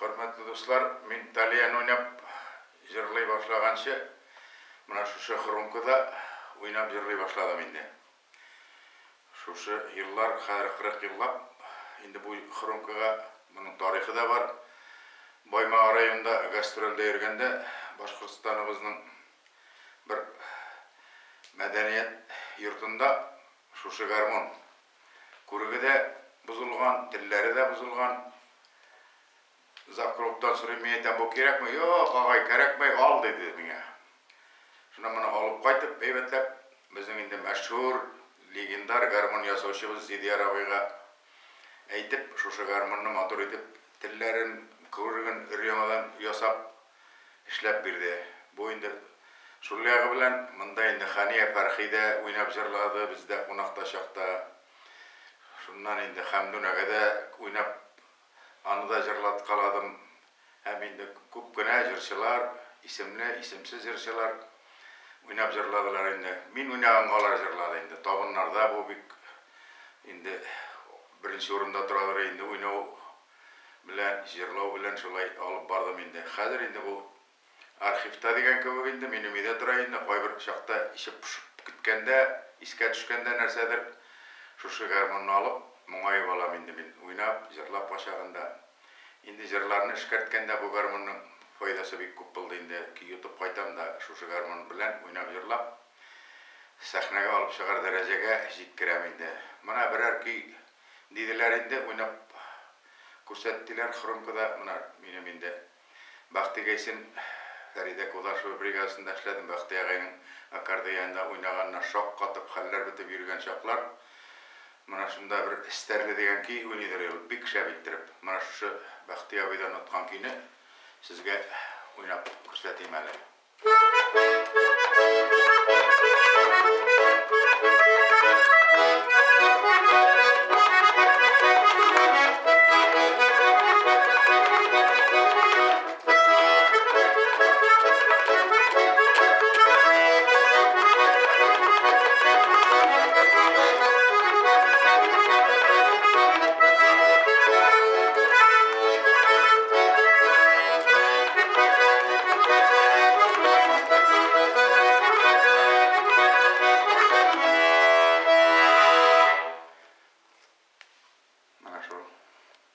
Hürmetli dostlar, men Talyan oynab jırlay başlagancha, mana şu hırımkıda oynab jırlay başladım indi. Şu yıllar, 40 yıllap, indi bu hırımkıga bunun tarihi da var. Bayma rayonunda gastrolde yürgende, Başkırstanımızın bir medeniyet yurtunda şu garmon. Kurgu da buzulgan, dilleri de buzulgan. Zakroptan sonra meydan bu gerek mi? Yok, ağay gerek mi? Al dedi bana. Şuna bunu alıp kaytıp, evetlep, bizim indi meşhur, legendar garmon yasavşımız Zidiyar ağayga eytip, şu garmonunu motor edip, dillerin, kıvrıgın üryanıdan yasap, işlep birdi. Bu indi, şullayağı bilen, mında indi Haniye Parkhi'de oynap jırladı, bizde konakta şakta. Şundan indi Hamdunaga'da oynap, anıda jırlat kaladım. Hem indi köp gene jırçılar, isimli, isimsiz jırçılar oynap jırladılar indi. Min oynagan galar jırladı indi. Tabınlarda bu bik indi birinci orunda turadır indi oynaw bilen jırlaw bilen şolay alıp bardım indi. Hazır indi bu arxivta degen köp indi men ümide tura indi. Koy bir şakta işip püşüp gitkende, iske düşkende nersedir şu garmonunu alıp muңayып alam indi men oynap jırlap başaganda. Indi jırlarını işkertkende bu garmonun faydası bek köp boldu indi. Ki yutup kaytam da şu garmon bilen oynap jırlap sahnaga alıp çıgar derecege jitkirem indi. Mana birer ki didiler indi oynap көрсәттеләр хромкада мына минем инде Бахти Гайсин Фәридә Кудашева бригадасында эшләдем. Бахти агайның аккордеонда уйнаганна шок катып хәлләр бетеп йөргән чаклар. Мына шунда бер истәрле дигән ки уйныйдыр ул бик шәп иттереп. Мына шушы Бахти абыйдан аткан көйне сезгә уйнап күрсәтим әле.